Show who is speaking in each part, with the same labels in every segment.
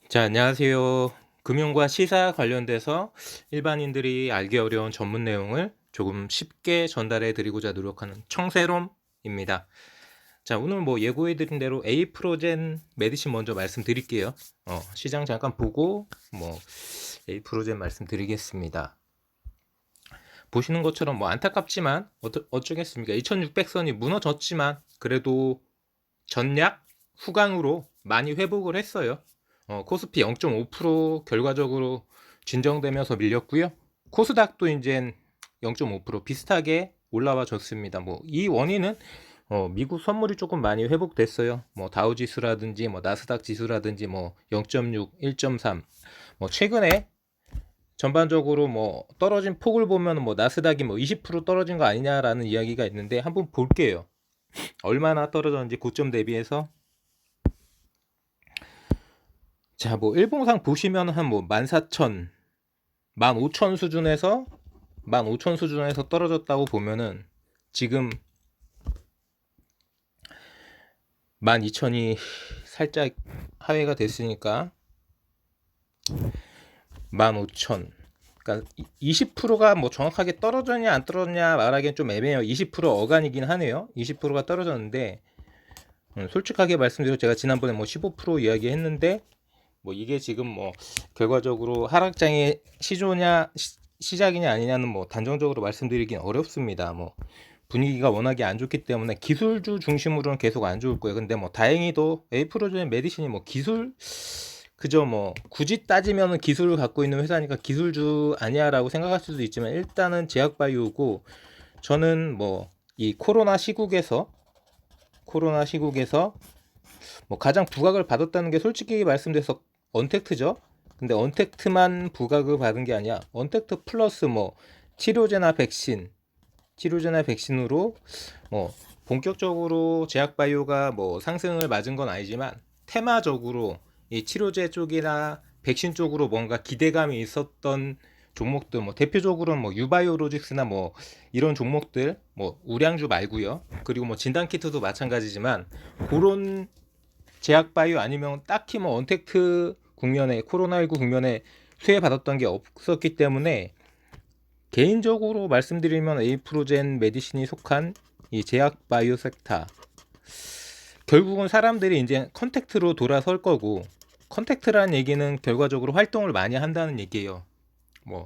Speaker 1: 자, 안녕하세요. 금융과 시사 관련돼서 일반인들이 알기 어려운 전문 내용을 조금 쉽게 전달해 드리고자 노력하는 청새롬입니다. 자, 오늘 예고해 드린 대로 에이프로젠 메디신 먼저 말씀드릴게요. 시장 잠깐 보고 에이프로젠 말씀드리겠습니다. 보시는 것처럼 안타깝지만 어쩌겠습니까? 2600선이 무너졌지만 그래도 전약 후강으로 많이 회복을 했어요. 코스피 0.5% 결과적으로 진정되면서 밀렸고요. 코스닥도 이제 0.5% 비슷하게 올라와 줬습니다. 이 원인은 미국 선물이 조금 많이 회복됐어요. 다우 지수라든지 나스닥 지수라든지 0.6, 1.3. 최근에 전반적으로 떨어진 폭을 보면 나스닥이 20% 떨어진 거 아니냐라는 이야기가 있는데 한번 볼게요. 얼마나 떨어졌는지 고점 대비해서. 자, 일봉상 보시면 한 14,000, 15,000 수준에서 15,000 수준에서 떨어졌다고 보면은 지금 12,000이 살짝 하회가 됐으니까 15,000. 그러니까 20%가 정확하게 떨어졌냐 안 떨어졌냐 말하기엔 좀 애매해요. 20% 어간이긴 하네요. 20%가 떨어졌는데 솔직하게 말씀드려 제가 지난번에 15% 이야기했는데 이게 지금 결과적으로 하락장의 시작이냐 아니냐는 단정적으로 말씀드리긴 어렵습니다. 분위기가 워낙에 안 좋기 때문에 기술주 중심으로는 계속 안 좋을 거예요. 근데 다행히도 에이프로젠 메디신이 기술 그저 굳이 따지면은 기술을 갖고 있는 회사니까 기술주 아니야라고 생각할 수도 있지만 일단은 제약바이오고 저는 이 코로나 시국에서 가장 부각을 받았다는 게 솔직히 말씀드려서 언택트죠. 근데 언택트만 부각을 받은 게 아니야. 언택트 플러스 치료제나 백신으로 본격적으로 제약바이오가 상승을 맞은 건 아니지만 테마적으로 이 치료제 쪽이나 백신 쪽으로 뭔가 기대감이 있었던 종목들 대표적으로는 유바이오로직스나 이런 종목들 우량주 말고요. 그리고 진단키트도 마찬가지지만 그런 제약바이오 아니면 딱히 언택트 국면에 코로나19 국면에 수혜받았던 게 없었기 때문에 개인적으로 말씀드리면 에이프로젠 메디신이 속한 이 제약바이오 섹터 결국은 사람들이 이제 컨택트로 돌아설 거고 컨택트라는 얘기는 결과적으로 활동을 많이 한다는 얘기예요.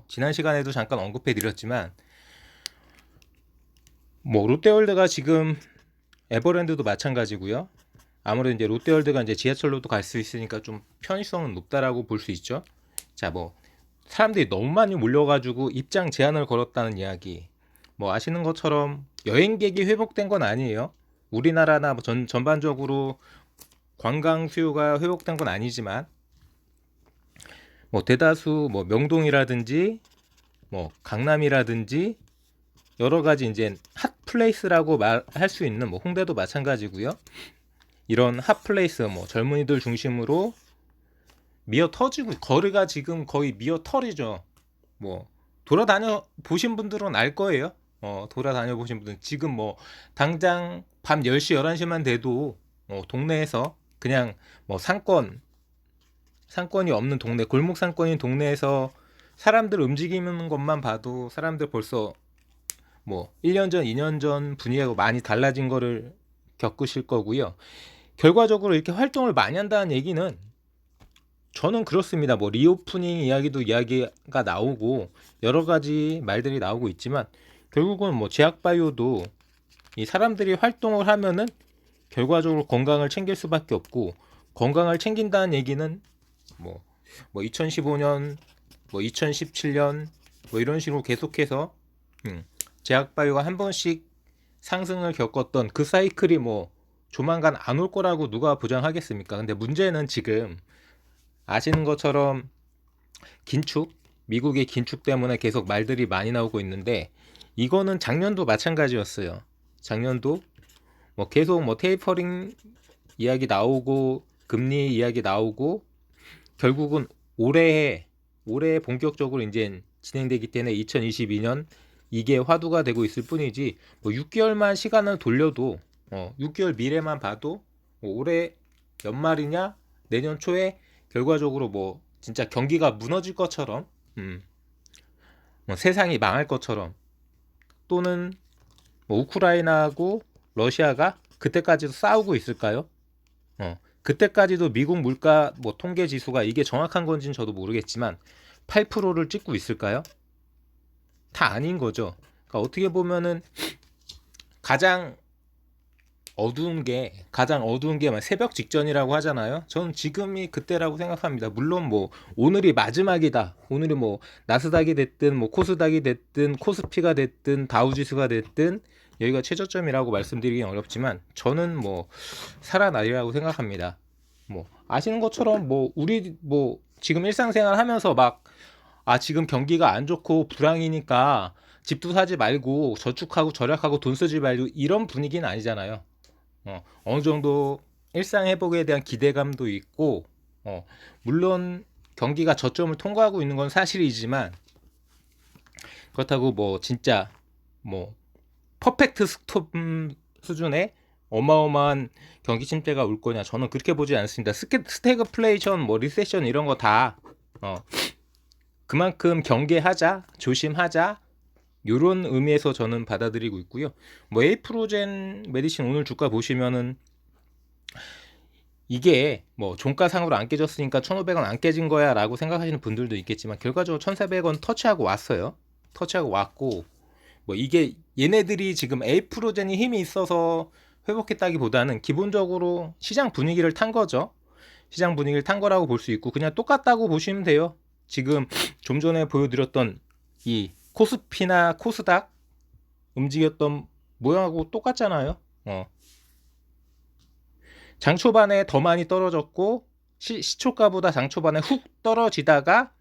Speaker 1: 지난 시간에도 잠깐 언급해 드렸지만 롯데월드가 지금 에버랜드도 마찬가지고요. 아무래도 이제 롯데월드가 이제 지하철로도 갈 수 있으니까 좀 편의성은 높다라고 볼 수 있죠. 자, 사람들이 너무 많이 몰려가지고 입장 제한을 걸었다는 이야기. 아시는 것처럼 여행객이 회복된 건 아니에요. 우리나라나 전반적으로 관광 수요가 회복된 건 아니지만 대다수 명동이라든지 강남이라든지 여러 가지 이제 핫 플레이스라고 말할 수 있는 홍대도 마찬가지고요. 이런 핫플레이스 젊은이들 중심으로 미어 터지고 거리가 지금 거의 미어 털이죠. 돌아다녀 보신 분들은 알 거예요. 돌아다녀 보신 분들은 지금 당장 밤 10시 11시만 돼도 동네에서 그냥 상권이 없는 동네, 골목 상권인 동네에서 사람들 움직이는 것만 봐도 사람들 벌써 1년 전, 2년 전 분위기가 많이 달라진 거를 겪으실 거고요. 결과적으로 이렇게 활동을 많이 한다는 얘기는 저는 그렇습니다. 리오프닝 이야기가 나오고 여러 가지 말들이 나오고 있지만 결국은 제약바이오도 이 사람들이 활동을 하면은 결과적으로 건강을 챙길 수밖에 없고 건강을 챙긴다는 얘기는 2015년 2017년 이런 식으로 계속해서 제약바이오가 한 번씩 상승을 겪었던 그 사이클이 조만간 안 올 거라고 누가 보장하겠습니까? 근데 문제는 지금 아시는 것처럼 미국의 긴축 때문에 계속 말들이 많이 나오고 있는데 이거는 작년도 마찬가지였어요. 작년도 계속 테이퍼링 이야기 나오고 금리 이야기 나오고 결국은 올해 본격적으로 이제 진행되기 때문에 2022년 이게 화두가 되고 있을 뿐이지 6개월만 시간을 돌려도 6개월 미래만 봐도 올해 연말이냐 내년 초에 결과적으로 뭐 진짜 경기가 무너질 것처럼, 뭐 세상이 망할 것처럼, 또는 뭐 우크라이나하고 러시아가 그때까지도 싸우고 있을까요? 그때까지도 미국 물가 뭐 통계 지수가 이게 정확한 건지는 저도 모르겠지만 8%를 찍고 있을까요? 다 아닌 거죠. 그러니까 어떻게 보면은 가장 가장 어두운 게 새벽 직전이라고 하잖아요. 저는 지금이 그때라고 생각합니다. 물론 뭐 오늘이 마지막이다. 오늘이 뭐 나스닥이 됐든 뭐 코스닥이 됐든 코스피가 됐든 다우지수가 됐든 여기가 최저점이라고 말씀드리긴 어렵지만 저는 뭐 살아나리라고 생각합니다. 뭐 아시는 것처럼 뭐 우리 뭐 지금 일상생활 하면서 막 지금 경기가 안 좋고 불황이니까 집도 사지 말고 저축하고 절약하고 돈 쓰지 말고 이런 분위기는 아니잖아요. 어느 정도 일상 회복에 대한 기대감도 있고, 물론 경기가 저점을 통과하고 있는 건 사실이지만 그렇다고 뭐 진짜 뭐 퍼펙트 스톰 수준의 어마어마한 경기 침체가 올 거냐, 저는 그렇게 보지 않습니다. 스태그플레이션 뭐 리세션 이런 거 다 그만큼 경계하자, 조심하자, 요런 의미에서 저는 받아들이고 있고요. 뭐 에이프로젠 메디신 오늘 주가 보시면은 이게 뭐 종가상으로 안 깨졌으니까 1,500원 안 깨진 거야 라고 생각하시는 분들도 있겠지만 결과적으로 1,400원 터치하고 왔어요. 터치하고 왔고, 뭐 이게 얘네들이 지금 에이프로젠이 힘이 있어서 회복했다기보다는 기본적으로 시장 분위기를 탄 거죠. 시장 분위기를 탄 거라고 볼 수 있고, 그냥 똑같다고 보시면 돼요. 지금 좀 전에 보여드렸던 이 코스피나 코스닥 움직였던 모양하고 똑같잖아요. 장 초반에 더 많이 떨어졌고 시초가보다 장 초반에 훅 떨어지다가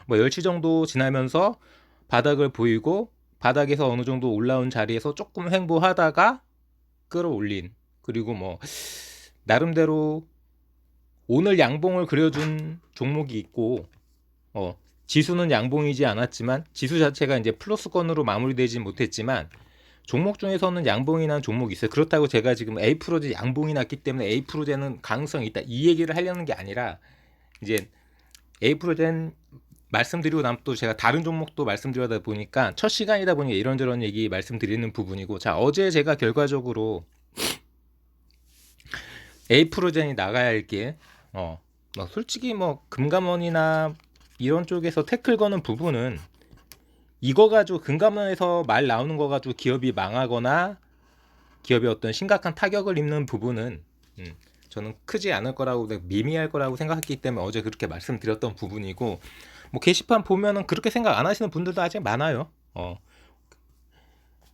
Speaker 1: 뭐 10시 정도 지나면서 바닥을 보이고 바닥에서 어느 정도 올라온 자리에서 조금 횡보하다가 끌어올린, 그리고 뭐 나름대로 오늘 양봉을 그려준 종목이 있고, 지수는 양봉이지 않았지만 지수 자체가 이제 플러스권으로 마무리되지 못했지만 종목 중에서는 양봉이 난 종목이 있어요. 그렇다고 제가 지금 A프로제 양봉이 났기 때문에 A프로제는 가능성이 있다 이 얘기를 하려는 게 아니라, 이제 A프로제는 말씀드리고 나면 또 제가 다른 종목도 말씀드리다 보니까 첫 시간이다 보니까 이런저런 얘기 말씀드리는 부분이고, 자 어제 제가 결과적으로 A프로젠이 나가야 할 게 솔직히 뭐 금감원이나 이런 쪽에서 태클 거는 부분은 이거 가지고 금감원에서 말 나오는 거 가지고 기업이 망하거나 기업이 어떤 심각한 타격을 입는 부분은 저는 크지 않을 거라고, 미미할 거라고 생각했기 때문에 어제 그렇게 말씀드렸던 부분이고, 뭐 게시판 보면은 그렇게 생각 안 하시는 분들도 아직 많아요.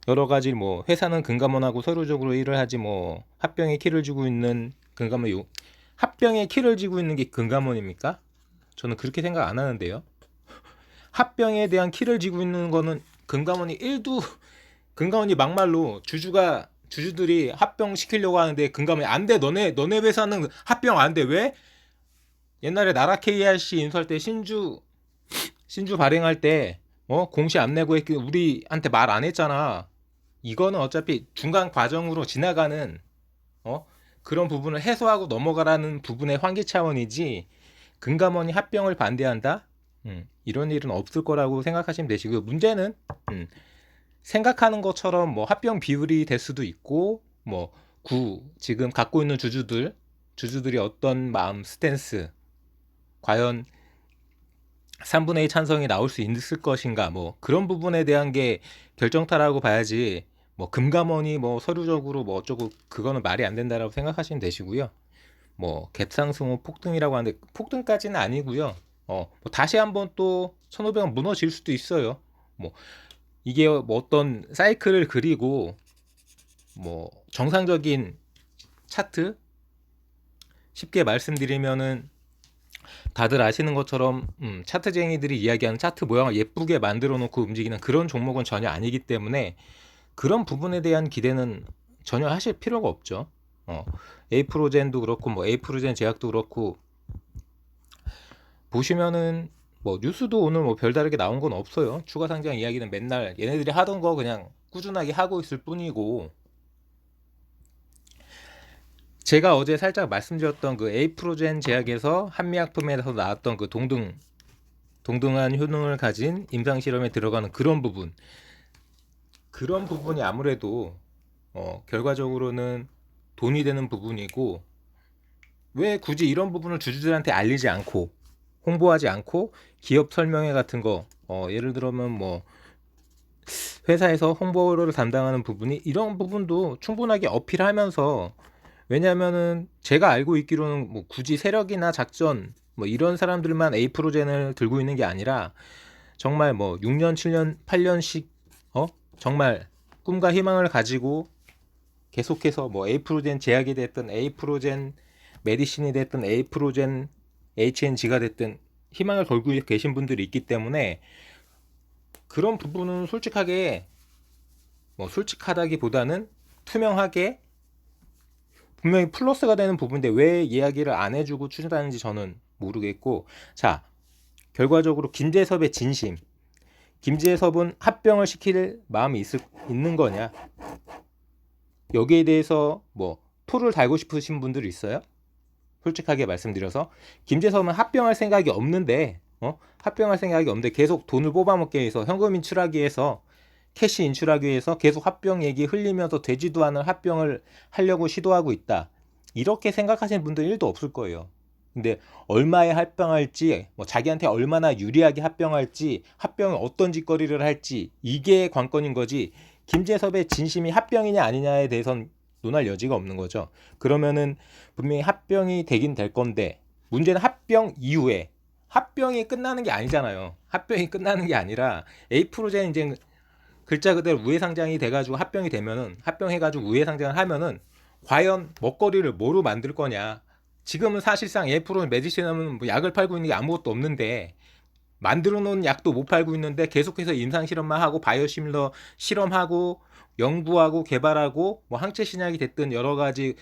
Speaker 1: 여러 가지 뭐 회사는 금감원하고 서류적으로 일을 하지 뭐 합병에 키를 쥐고 있는 금감원, 합병에 키를 쥐고 있는 게 금감원입니까? 저는 그렇게 생각 안 하는데요. 합병에 대한 키를 쥐고 있는 거는 금감원이 막말로 주주들이 합병 시키려고 하는데 금감원이 안 돼, 너네 회사는 합병 안 돼. 왜? 옛날에 나라 KRC 인수할 때 신주 발행할 때 공시 안 내고 했기 우리한테 말 안 했잖아. 이거는 어차피 중간 과정으로 지나가는 그런 부분을 해소하고 넘어가라는 부분의 환기 차원이지, 금감원이 합병을 반대한다? 이런 일은 없을 거라고 생각하시면 되시고요. 문제는 생각하는 것처럼 뭐 합병 비율이 될 수도 있고, 뭐 지금 갖고 있는 주주들이 어떤 마음 스탠스, 과연 3분의 2 찬성이 나올 수 있을 것인가, 뭐 그런 부분에 대한 게 결정타라고 봐야지, 뭐 금감원이 뭐 서류적으로 뭐 어쩌고 그거는 말이 안 된다라고 생각하시면 되시고요. 뭐 갭상승 후 폭등이라고 하는데 폭등까지는 아니고요. 뭐 다시 한번 또 1,500원 무너질 수도 있어요. 뭐 이게 뭐 어떤 사이클을 그리고 뭐 정상적인 차트, 쉽게 말씀드리면은 다들 아시는 것처럼 차트쟁이들이 이야기하는 차트 모양을 예쁘게 만들어 놓고 움직이는 그런 종목은 전혀 아니기 때문에 그런 부분에 대한 기대는 전혀 하실 필요가 없죠. 에이프로젠도 그렇고 뭐 에이프로젠 제약도 그렇고 보시면은 뭐 뉴스도 오늘 뭐 별다르게 나온 건 없어요. 추가 상장 이야기는 맨날 얘네들이 하던 거 그냥 꾸준하게 하고 있을 뿐이고, 제가 어제 살짝 말씀드렸던 그 에이프로젠 제약에서 한미약품에서 나왔던 그 동등한 효능을 가진 임상 실험에 들어가는 그런 부분이 아무래도 결과적으로는 돈이 되는 부분이고, 왜 굳이 이런 부분을 주주들한테 알리지 않고 홍보하지 않고 기업 설명회 같은 거, 예를 들면 뭐 회사에서 홍보를 담당하는 부분이 이런 부분도 충분하게 어필하면서, 왜냐면은 제가 알고 있기로는 뭐 굳이 세력이나 작전 뭐 이런 사람들만 에이프로젠을 들고 있는 게 아니라 정말 뭐 6년, 7년, 8년씩 정말 꿈과 희망을 가지고 계속해서 뭐 에이프로젠 제약이 됐든 에이프로젠 메디신이 됐든 에이프로젠 HNG가 됐든 희망을 걸고 계신 분들이 있기 때문에, 그런 부분은 솔직하게, 뭐 솔직하다기보다는 투명하게, 분명히 플러스가 되는 부분인데 왜 이야기를 안 해주고 추진하는지 저는 모르겠고. 자, 결과적으로 김재섭의 진심, 김재섭은 합병을 시킬 마음이 있는 거냐, 여기에 대해서 뭐 토를 달고 싶으신 분들이 있어요? 솔직하게 말씀드려서 김재섭은 합병할 생각이 없는데, 합병할 생각이 없는데 계속 돈을 뽑아먹기 위해서, 현금 인출하기 위해서, 캐시 인출하기 위해서 계속 합병 얘기 흘리면서 되지도 않은 합병을 하려고 시도하고 있다, 이렇게 생각하시는 분들 1도 없을 거예요. 근데 얼마에 합병할지, 뭐 자기한테 얼마나 유리하게 합병할지, 합병을 어떤 짓거리를 할지, 이게 관건인 거지, 김재섭의 진심이 합병이냐 아니냐에 대해선 논할 여지가 없는 거죠. 그러면은 분명히 합병이 되긴 될 건데, 문제는 합병 이후에, 합병이 끝나는 게 아니잖아요. 합병이 끝나는 게 아니라 에이프로젠 이제 글자 그대로 우회상장이 돼가지고 합병이 되면은, 합병해가지고 우회상장을 하면은 과연 먹거리를 뭐로 만들 거냐. 지금은 사실상 에이프로젠 메디신은 뭐 약을 팔고 있는 게 아무것도 없는데, 만들어 놓은 약도 못 팔고 있는데 계속해서 임상 실험만 하고 바이오시밀러 실험하고 연구하고 개발하고, 뭐 항체 신약이 됐든 여러 가지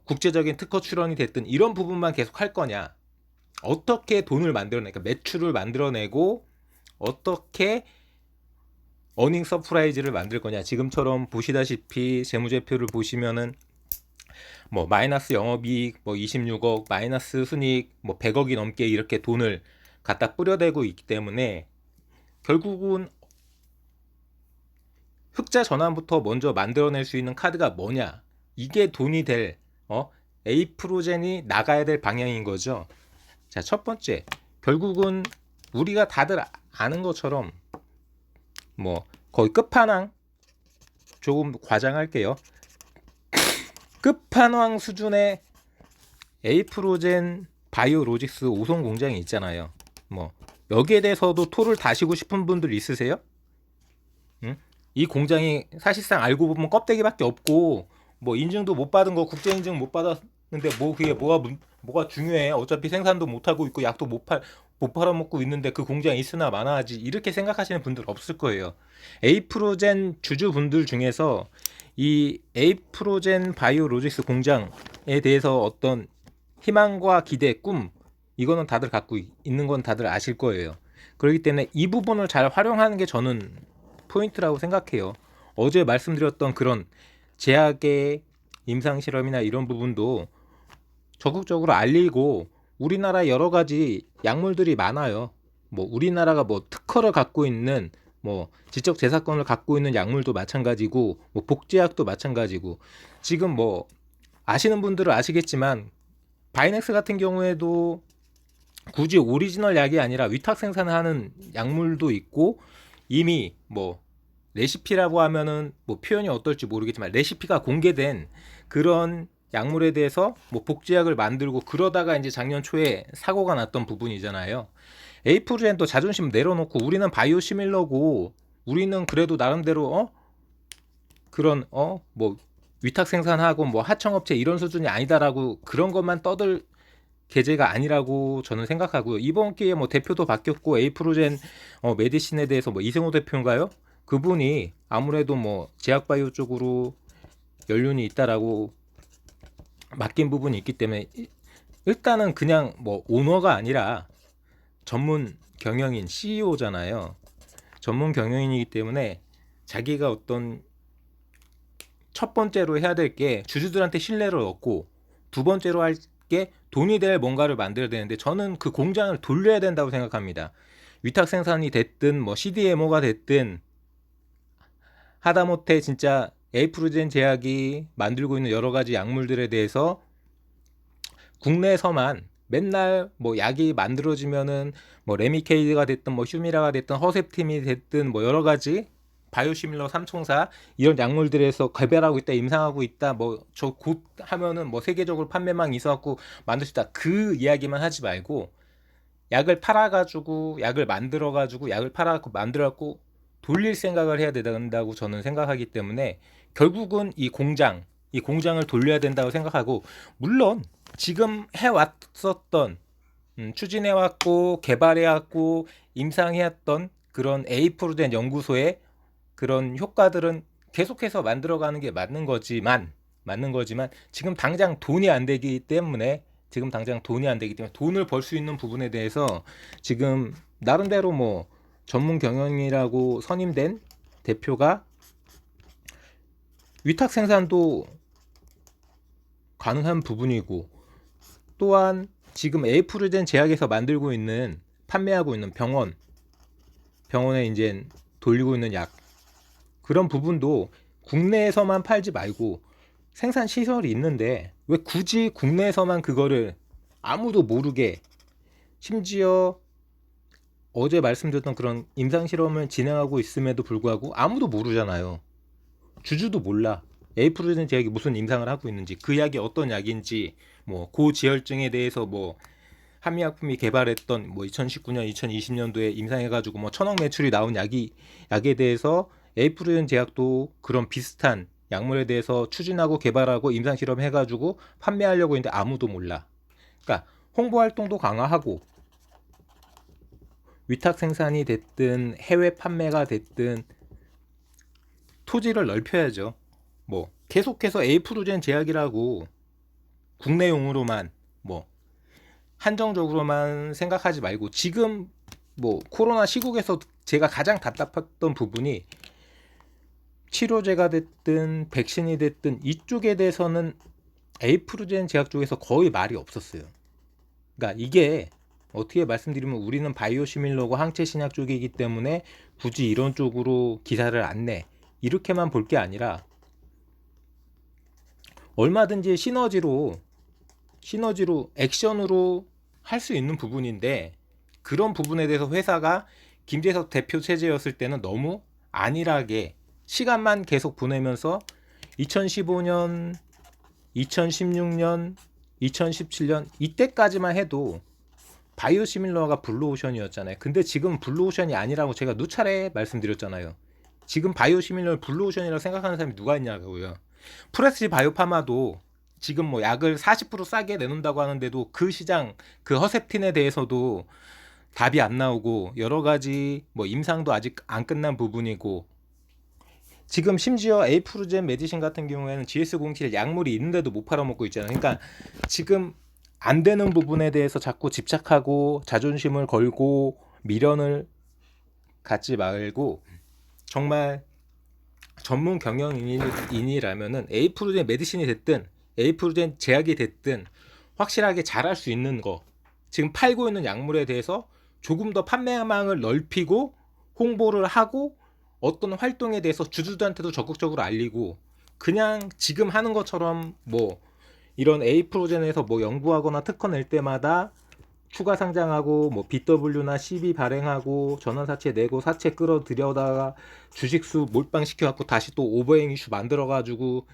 Speaker 1: 국제적인 특허 출원이 됐든 이런 부분만 계속 할 거냐. 어떻게 돈을 만들어내니까 매출을 만들어내고 어떻게 어닝 서프라이즈를 만들 거냐. 지금처럼 보시다시피 재무제표를 보시면은 뭐 마이너스 영업이익 뭐 26억, 마이너스 순이익 뭐 100억이 넘게 이렇게 돈을 갖다 뿌려대고 있기 때문에, 결국은 흑자 전환부터 먼저 만들어낼 수 있는 카드가 뭐냐, 이게 돈이 될 에이프로젠이 나가야 될 방향인 거죠. 자, 첫 번째, 결국은 우리가 다들 아는 것처럼 뭐 거의 끝판왕, 조금 과장할게요, 끝판왕 수준의 에이프로젠 바이오로직스 오송 공장이 있잖아요. 뭐 여기에 대해서도 토를 다시고 싶은 분들 있으세요? 응? 이 공장이 사실상 알고 보면 껍데기밖에 없고, 뭐 인증도 못 받은 거, 국제 인증 못 받았는데 뭐 그게 뭐가 중요해? 어차피 생산도 못 하고 있고 약도 못 팔아먹고 있는데 그 공장이 있으나 마나하지, 이렇게 생각하시는 분들 없을 거예요. 에이프로젠 주주분들 중에서 이 에이프로젠 바이오로직스 공장에 대해서 어떤 희망과 기대, 꿈, 이거는 다들 갖고 있는 건 다들 아실 거예요. 그렇기 때문에 이 부분을 잘 활용하는 게 저는 포인트라고 생각해요. 어제 말씀드렸던 그런 제약의 임상실험이나 이런 부분도 적극적으로 알리고, 우리나라 여러 가지 약물들이 많아요. 뭐 우리나라가 뭐 특허를 갖고 있는, 뭐 지적 재산권을 갖고 있는 약물도 마찬가지고, 뭐 복제약도 마찬가지고, 지금 뭐 아시는 분들은 아시겠지만 바이넥스 같은 경우에도 굳이 오리지널 약이 아니라 위탁 생산하는 약물도 있고, 이미 뭐 레시피라고 하면은 뭐 표현이 어떨지 모르겠지만 레시피가 공개된 그런 약물에 대해서 뭐 복제약을 만들고, 그러다가 이제 작년 초에 사고가 났던 부분이잖아요. 에이프로젠도 자존심 내려놓고, 우리는 바이오시밀러고 우리는 그래도 나름대로 그런 뭐 위탁 생산하고 뭐 하청업체 이런 수준이 아니다라고, 그런 것만 떠들 계제가 아니라고 저는 생각하고요. 이번 기회에 뭐 대표도 바뀌었고, 에이프로젠 메디신에 대해서 뭐 이승호 대표인가요? 그분이 아무래도 뭐 제약바이오 쪽으로 연륜이 있다라고 맡긴 부분이 있기 때문에, 일단은 그냥 뭐 오너가 아니라 전문 경영인 CEO잖아요. 전문 경영인이기 때문에 자기가 어떤 첫 번째로 해야 될 게 주주들한테 신뢰를 얻고, 두 번째로 할 게 돈이 될 뭔가를 만들어야 되는데 저는 그 공장을 돌려야 된다고 생각합니다. 위탁 생산이 됐든 뭐 CDMO가 됐든 하다못해 진짜 에이프로젠 제약이 만들고 있는 여러 가지 약물들에 대해서 국내에서만 맨날 뭐 약이 만들어지면은 뭐 레미케이드가 됐든 뭐 휴미라가 됐든 허셉팀이 됐든 뭐 여러 가지 바이오시밀러 삼총사 이런 약물들에서 개발하고 있다, 임상하고 있다, 뭐 저 곧 하면은 뭐 세계적으로 판매망이 있어갖고 만들 수 있다, 그 이야기만 하지 말고 약을 팔아가지고 약을 만들어가지고 약을 팔아갖고 만들어갖고 돌릴 생각을 해야 된다고 저는 생각하기 때문에 결국은 이 공장을 돌려야 된다고 생각하고, 물론 지금 해왔었던 추진해왔고 개발해왔고 임상해왔던 그런 A%로 된 연구소의 그런 효과들은 계속해서 만들어가는 게 맞는 거지만 지금 당장 돈이 안 되기 때문에 돈을 벌 수 있는 부분에 대해서 지금 나름대로 뭐 전문 경영이라고 선임된 대표가 위탁 생산도 가능한 부분이고, 또한 지금 에이프로젠 제약에서 만들고 있는 판매하고 있는 병원에 이제 돌리고 있는 약, 그런 부분도 국내에서만 팔지 말고 생산 시설이 있는데 왜 굳이 국내에서만 그거를 아무도 모르게, 심지어 어제 말씀드렸던 그런 임상 실험을 진행하고 있음에도 불구하고 아무도 모르잖아요. 주주도 몰라. 에이프로젠 제약이 무슨 임상을 하고 있는지, 그 약이 어떤 약인지, 뭐 고지혈증에 대해서 뭐 한미약품이 개발했던 뭐 2019년, 2020년도에 임상해가지고 뭐 1,000억 매출이 나온 약에 대해서 에이프로젠 제약도 그런 비슷한 약물에 대해서 추진하고 개발하고 임상 실험해가지고 판매하려고 했는데 아무도 몰라. 그러니까 홍보 활동도 강화하고 위탁 생산이 됐든 해외 판매가 됐든 토지를 넓혀야죠. 뭐 계속해서 에이프로젠 제약이라고 국내용으로만 뭐 한정적으로만 생각하지 말고, 지금 뭐 코로나 시국에서 제가 가장 답답했던 부분이 치료제가 됐든 백신이 됐든 이쪽에 대해서는 에이프로젠 제약 쪽에서 거의 말이 없었어요. 그러니까 이게 어떻게 말씀드리면 우리는 바이오시밀러고 항체 신약 쪽이기 때문에 굳이 이런 쪽으로 기사를 안 내, 이렇게만 볼 게 아니라 얼마든지 시너지로 액션으로 할 수 있는 부분인데, 그런 부분에 대해서 회사가 김재석 대표 체제였을 때는 너무 안일하게 시간만 계속 보내면서 2015년, 2016년, 2017년 이때까지만 해도 바이오시밀러가 블루오션이었잖아요. 근데 지금 블루오션이 아니라고 제가 누차례 말씀드렸잖아요. 지금 바이오시밀러를 블루오션이라고 생각하는 사람이 누가 있냐고요. 프레스지 바이오파마도 지금 뭐 약을 40% 싸게 내놓는다고 하는데도 그 시장, 그 허셉틴에 대해서도 답이 안 나오고, 여러 가지 뭐 임상도 아직 안 끝난 부분이고, 지금 심지어 에이프로젠 메디신 같은 경우에는 GS07 약물이 있는데도 못 팔아먹고 있잖아요. 그러니까 지금 안 되는 부분에 대해서 자꾸 집착하고 자존심을 걸고 미련을 갖지 말고, 정말 전문 경영인이라면은 에이프로젠 메디신이 됐든 에이프로젠 제약이 됐든 확실하게 잘할 수 있는 거, 지금 팔고 있는 약물에 대해서 조금 더 판매망을 넓히고 홍보를 하고 어떤 활동에 대해서 주주들한테도 적극적으로 알리고, 그냥 지금 하는 것처럼 뭐 이런 에이프로젠에서 뭐 연구하거나 특허 낼 때마다 추가 상장하고 뭐 BW나 CB 발행하고 전환사채 내고 사채 끌어들여다가 주식수 몰빵시켜갖고 다시 또 오버행 이슈 만들어가지고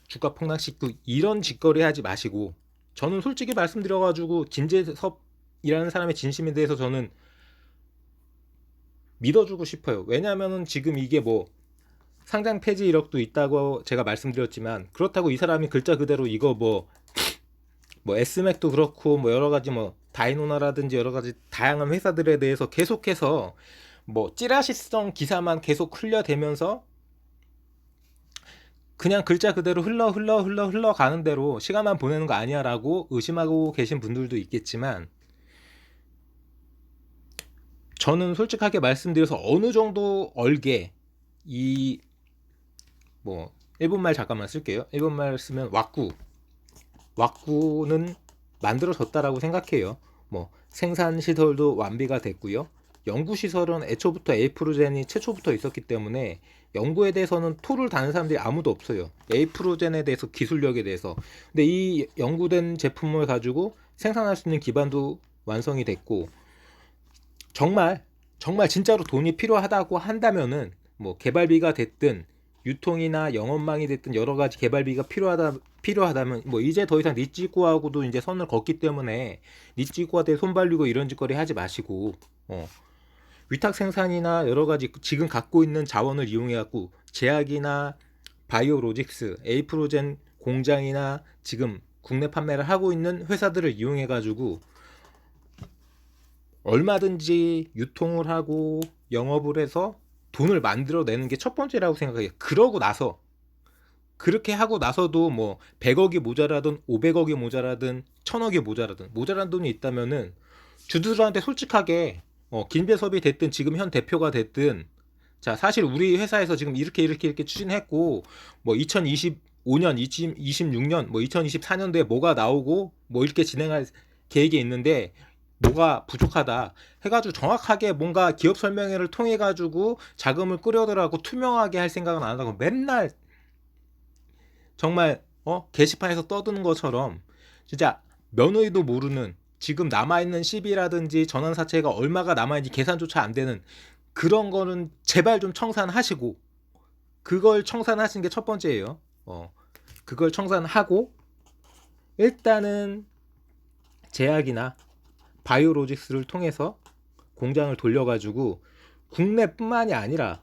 Speaker 1: 주가 폭락시키고 이런 짓거리 하지 마시고, 저는 솔직히 말씀드려가지고 김재섭이라는 사람의 진심에 대해서 저는 믿어주고 싶어요. 왜냐면은 지금 이게 뭐 상장 폐지 이력도 있다고 제가 말씀드렸지만, 그렇다고 이 사람이 글자 그대로 이거 뭐 S맥도 그렇고 뭐 여러 가지 뭐 다이노나라든지 여러 가지 다양한 회사들에 대해서 계속해서 뭐 찌라시성 기사만 계속 흘려대면서 그냥 글자 그대로 흘러 가는 대로 시간만 보내는 거 아니야라고 의심하고 계신 분들도 있겠지만, 저는 솔직하게 말씀드려서 어느 정도 얼게 이 뭐 일본말 잠깐만 쓸게요. 일본말 쓰면 왁구, 왁구는 만들어졌다라고 생각해요. 뭐 생산 시설도 완비가 됐고요. 연구 시설은 애초부터 에이프로젠이 최초부터 있었기 때문에 연구에 대해서는 토를 다는 사람들이 아무도 없어요. 에이프로젠에 대해서 기술력에 대해서. 근데 이 연구된 제품을 가지고 생산할 수 있는 기반도 완성이 됐고, 정말 정말 진짜로 돈이 필요하다고 한다면은 뭐 개발비가 됐든 유통이나 영업망이 됐든 여러 가지 개발비가 필요하다면 뭐 이제 더 이상 니찌꾸하고도 이제 선을 걷기 때문에 니찌꾸한테 손 발리고 이런 짓거리 하지 마시고, 위탁 생산이나 여러 가지 지금 갖고 있는 자원을 이용해 갖고 제약이나 바이오로직스, 에이프로젠 공장이나 지금 국내 판매를 하고 있는 회사들을 이용해 가지고 얼마든지 유통을 하고 영업을 해서 돈을 만들어내는 게 첫 번째라고 생각해요. 그러고 나서 그렇게 하고 나서도 뭐 100억이 모자라든 500억이 모자라든 1000억이 모자라든 모자란 돈이 있다면은 주주들한테 솔직하게 김배섭이 됐든 지금 현 대표가 됐든, 자 사실 우리 회사에서 지금 이렇게 추진했고 뭐 2025년 2026년 뭐 2024년도에 뭐가 나오고 뭐 이렇게 진행할 계획이 있는데 뭐가 부족하다 해가지고 정확하게 뭔가 기업 설명회를 통해 가지고 자금을 끌어들하고 투명하게 할 생각은 안 하고 맨날 정말 게시판에서 떠드는 것처럼 진짜 면의도 모르는, 지금 남아있는 CB라든지 전환사채가 얼마가 남아있는지 계산조차 안 되는 그런 거는 제발 좀 청산하시고, 그걸 청산하시는 게 첫 번째예요. 그걸 청산하고 일단은 제약이나 바이오로직스를 통해서 공장을 돌려가지고 국내뿐만이 아니라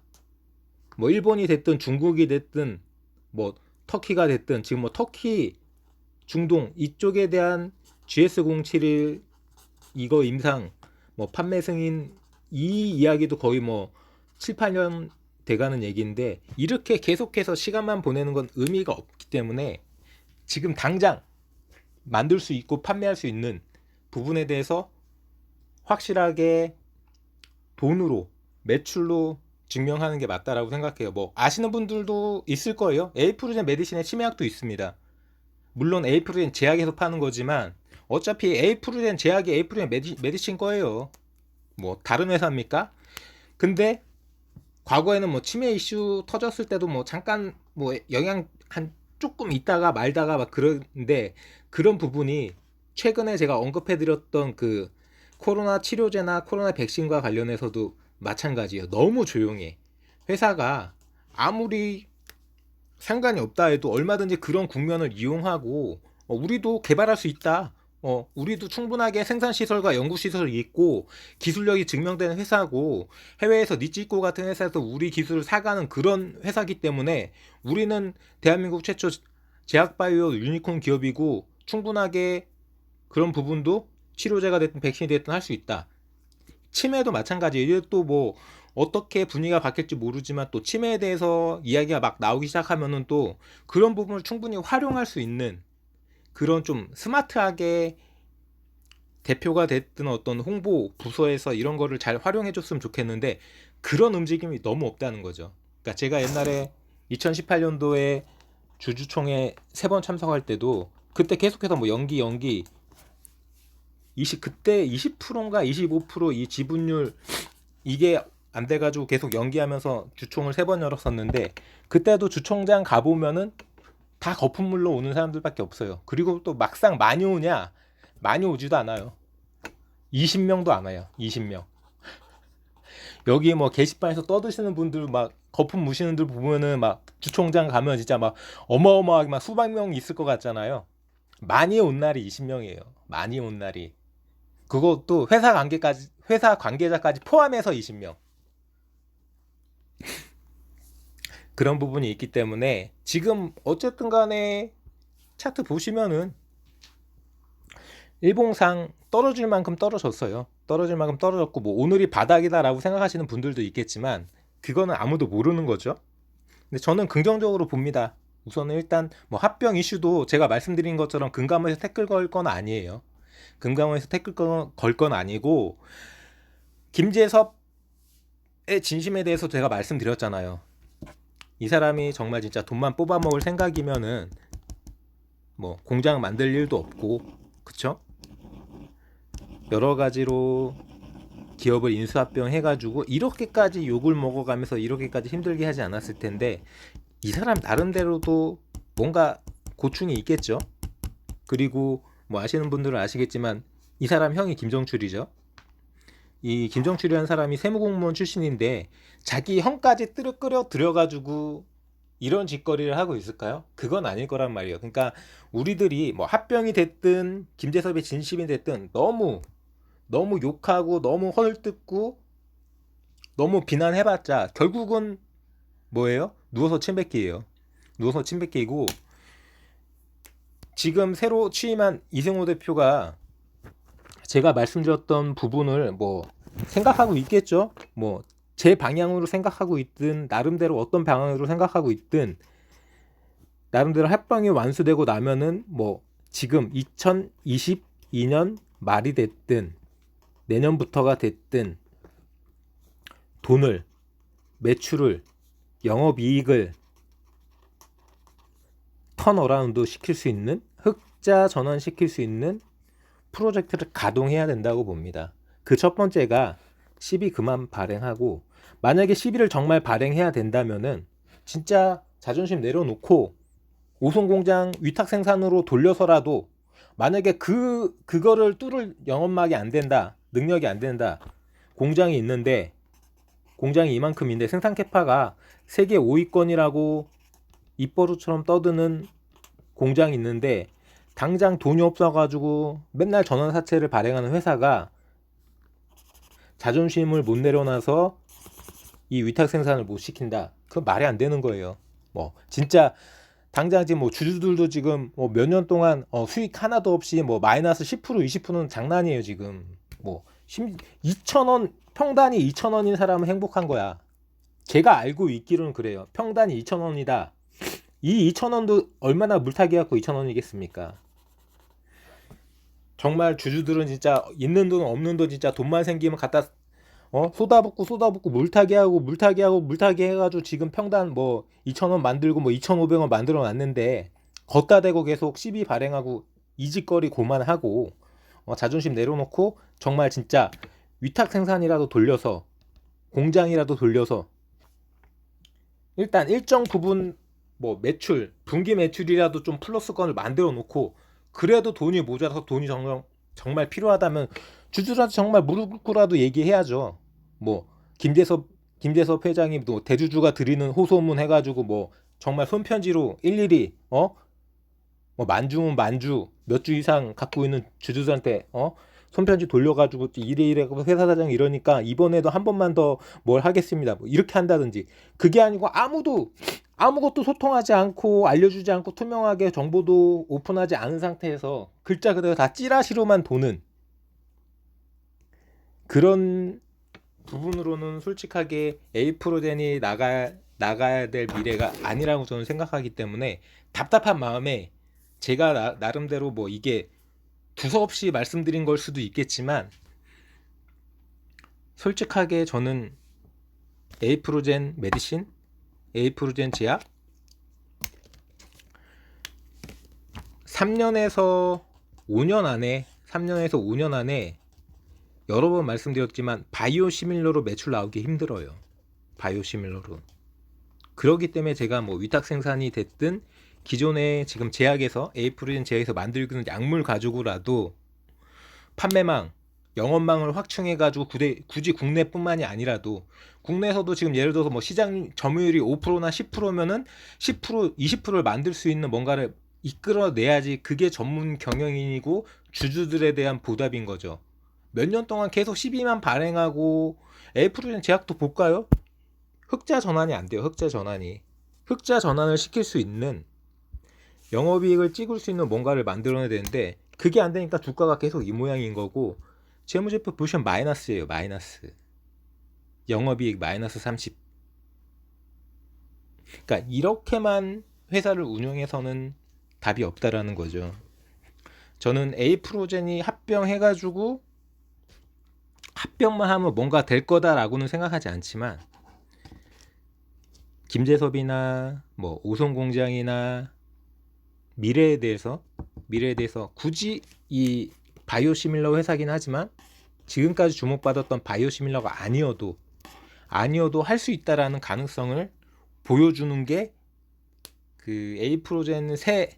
Speaker 1: 뭐 일본이 됐든 중국이 됐든 뭐 터키가 됐든, 지금 뭐 터키, 중동 이쪽에 대한 GS071 이거 임상 뭐 판매 승인 이 이야기도 거의 뭐 7, 8년 돼가는 얘기인데, 이렇게 계속해서 시간만 보내는 건 의미가 없기 때문에 지금 당장 만들 수 있고 판매할 수 있는 부분에 대해서 확실하게 돈으로 매출로 증명하는 게 맞다라고 생각해요. 뭐 아시는 분들도 있을 거예요. 에이프로젠 메디신의 치매약도 있습니다. 물론 에이프로젠 제약에서 파는 거지만 어차피 에이프로젠 제약이 에이프로젠 메디신 거예요. 뭐 다른 회사입니까? 근데 과거에는 뭐 치매 이슈 터졌을 때도 뭐 잠깐 뭐 영향 한 조금 있다가 말다가 막 그런데, 그런 부분이 최근에 제가 언급해드렸던 그 코로나 치료제나 코로나 백신과 관련해서도 마찬가지예요. 너무 조용해. 회사가 아무리 상관이 없다 해도 얼마든지 그런 국면을 이용하고 우리도 개발할 수 있다. 우리도 충분하게 생산시설과 연구시설이 있고 기술력이 증명되는 회사고, 해외에서 니치코 같은 회사에서 우리 기술을 사가는 그런 회사기 때문에 우리는 대한민국 최초 제약바이오 유니콘 기업이고 충분하게 그런 부분도 치료제가 됐든 백신이 됐든 할 수 있다. 치매도 마찬가지예요. 이게 또 뭐 어떻게 분위기가 바뀔지 모르지만 또 치매에 대해서 이야기가 막 나오기 시작하면은 또 그런 부분을 충분히 활용할 수 있는 그런 좀 스마트하게 대표가 됐든 어떤 홍보 부서에서 이런 거를 잘 활용해 줬으면 좋겠는데 그런 움직임이 너무 없다는 거죠. 그러니까 제가 옛날에 2018년도에 주주총회 3번 참석할 때도 그때 계속해서 뭐 연기 그때 20%인가 25%이 지분율 이게 안 돼가지고 계속 연기하면서 주총을 3번 열었었는데, 그때도 주총장 가보면은 다 거품물로 오는 사람들밖에 없어요. 그리고 또 막상 많이 오냐? 많이 오지도 않아요. 20명도 안 와요. 20명. 여기 뭐 게시판에서 떠드시는 분들 막 거품 무시는 들 보면은 막 주총장 가면 진짜 막 어마어마하게 막 수백 명 있을 것 같잖아요. 많이 온 날이 20명이에요. 많이 온 날이. 그것도 회사 관계자까지 포함해서 20명. 그런 부분이 있기 때문에 지금 어쨌든 간에 차트 보시면은 일봉상 떨어질 만큼 떨어졌어요. 떨어질 만큼 떨어졌고 뭐 오늘이 바닥이다라고 생각하시는 분들도 있겠지만 그거는 아무도 모르는 거죠. 근데 저는 긍정적으로 봅니다. 우선은 일단 뭐 합병 이슈도 제가 말씀드린 것처럼 금감원에서 태클 걸 건 아니에요. 금감원에서 태클 걸 건 아니고, 김재섭의 진심에 대해서 제가 말씀드렸잖아요. 이 사람이 정말 진짜 돈만 뽑아먹을 생각이면은 뭐 공장 만들 일도 없고, 그쵸? 여러 가지로 기업을 인수합병 해가지고 이렇게까지 욕을 먹어가면서 이렇게까지 힘들게 하지 않았을 텐데, 이 사람 나름대로도 뭔가 고충이 있겠죠. 그리고 뭐 아시는 분들은 아시겠지만 이 사람 형이 김정출이죠. 이 김정출이라는 사람이 세무공무원 출신인데 자기 형까지 끌어 들여가지고 이런 짓거리를 하고 있을까요? 그건 아닐 거란 말이에요. 그러니까 우리들이 뭐 합병이 됐든 김재섭의 진심이 됐든 너무 욕하고 너무 헐뜯고 너무 비난해봤자 결국은 뭐예요? 누워서 침뱉기예요. 누워서 침뱉기고, 지금 새로 취임한 이승호 대표가 제가 말씀드렸던 부분을 뭐 생각하고 있겠죠. 뭐 제 방향으로 생각하고 있든 나름대로 어떤 방향으로 생각하고 있든 나름대로 합병이 완수되고 나면은 뭐 지금 2022년 말이 됐든 내년부터가 됐든 돈을, 매출을, 영업이익을 턴어라운드 시킬 수 있는, 흑자 전환시킬 수 있는 프로젝트를 가동해야 된다고 봅니다. 그 첫 번째가 12 그만 발행하고, 만약에 12를 정말 발행해야 된다면은 진짜 자존심 내려놓고 오송공장 위탁 생산으로 돌려서라도, 만약에 그거를 뚫을 영업막이 안 된다, 능력이 안 된다, 공장이 있는데 공장이 이만큼인데 생산 캐파가 세계 5위권이라고 입버릇처럼 떠드는 공장이 있는데 당장 돈이 없어가지고 맨날 전환사채를 발행하는 회사가 자존심을 못 내려놔서 이 위탁 생산을 못 시킨다. 그건 말이 안 되는 거예요. 뭐 진짜 당장 지금 뭐 주주들도 지금 뭐 몇 년 동안 수익 하나도 없이 뭐 마이너스 10% 20%는 장난이에요 지금. 뭐 2,000원 평단이 2,000원인 사람은 행복한 거야. 걔가 알고 있기로는 그래요. 평단이 2,000원이다. 이 2,000원도 얼마나 물타기 갖고 2,000원이겠습니까? 정말 주주들은 진짜 있는 돈 없는 돈 진짜 돈만 생기면 갖다 쏟아붓고 물타기 하고 물타기 해가지고 지금 평단 뭐 2,000원 만들고 뭐 2,500원 만들어 놨는데 걷다 대고 계속 시비 발행하고 이짓거리 고만하고 자존심 내려놓고 정말 진짜 위탁 생산이라도 돌려서, 공장이라도 돌려서 일단 일정 부분 뭐 매출, 분기 매출이라도 좀 플러스건을 만들어 놓고, 그래도 돈이 모자라서 돈이 정말 필요하다면 주주한테 정말 무릎 꿇고라도 얘기해야죠. 뭐 김재섭 회장이 또 대주주가 드리는 호소문 해가지고 뭐 정말 손편지로 일일이 뭐 만주면 만주 몇 주 이상 갖고 있는 주주들한테 손편지 돌려가지고 이래 회사 사장 이러니까 이번에도 한 번만 더 뭘 하겠습니다. 뭐 이렇게 한다든지. 그게 아니고 아무것도 소통하지 않고 알려주지 않고 투명하게 정보도 오픈하지 않은 상태에서 글자 그대로 다 찌라시로만 도는 그런 부분으로는 솔직하게 에이프로젠이 나가야 될 미래가 아니라고 저는 생각하기 때문에 답답한 마음에 제가 나름대로 뭐 이게 두서없이 말씀드린 걸 수도 있겠지만 솔직하게 저는 에이프로젠 메디신, 에이프로젠 제약 3년에서 5년 안에 여러 번 말씀드렸지만 바이오시밀러로 매출 나오기 힘들어요. 바이오시밀러로. 그렇기 때문에 제가 뭐 위탁 생산이 됐든 기존에 지금 제약에서 에이프로젠 제약에서 만들고 있는 약물 가지고라도 판매망, 영업망을 확충해가지고 굳이 국내뿐만이 아니라도 국내에서도 지금 예를 들어서 뭐 시장 점유율이 5%나 10%면은 10%, 20%를 만들 수 있는 뭔가를 이끌어내야지 그게 전문 경영인이고 주주들에 대한 보답인 거죠. 몇 년 동안 계속 12만 발행하고 에이프로젠 제약도 볼까요? 흑자 전환이 안 돼요. 흑자 전환을 시킬 수 있는, 영업이익을 찍을 수 있는 뭔가를 만들어내야 되는데 그게 안 되니까 주가가 계속 이 모양인 거고, 재무제표 보시면 마이너스예요. 마이너스. 영업이익 마이너스 30. 그러니까 이렇게만 회사를 운영해서는 답이 없다라는 거죠. 저는 에이프로젠이 합병해가지고 합병만 하면 뭔가 될 거다라고는 생각하지 않지만 김재섭이나 뭐 오송공장이나 미래에 대해서 굳이 이 바이오시밀러 회사긴 하지만 지금까지 주목받았던 바이오시밀러가 아니어도 할 수 있다라는 가능성을 보여주는 게 그 에이프로젠 새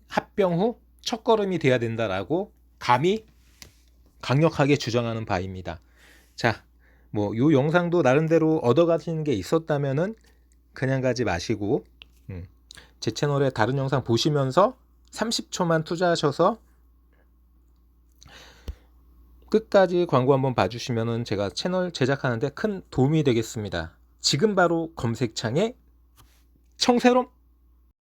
Speaker 1: 합병 후 첫걸음이 돼야 된다라고 감히 강력하게 주장하는 바입니다. 자, 뭐 요 영상도 나름대로 얻어가시는 게 있었다면은 그냥 가지 마시고 제 채널에 다른 영상 보시면서 30초만 투자하셔서 끝까지 광고 한번 봐주시면은 제가 채널 제작하는데 큰 도움이 되겠습니다. 지금 바로 검색창에 청새롬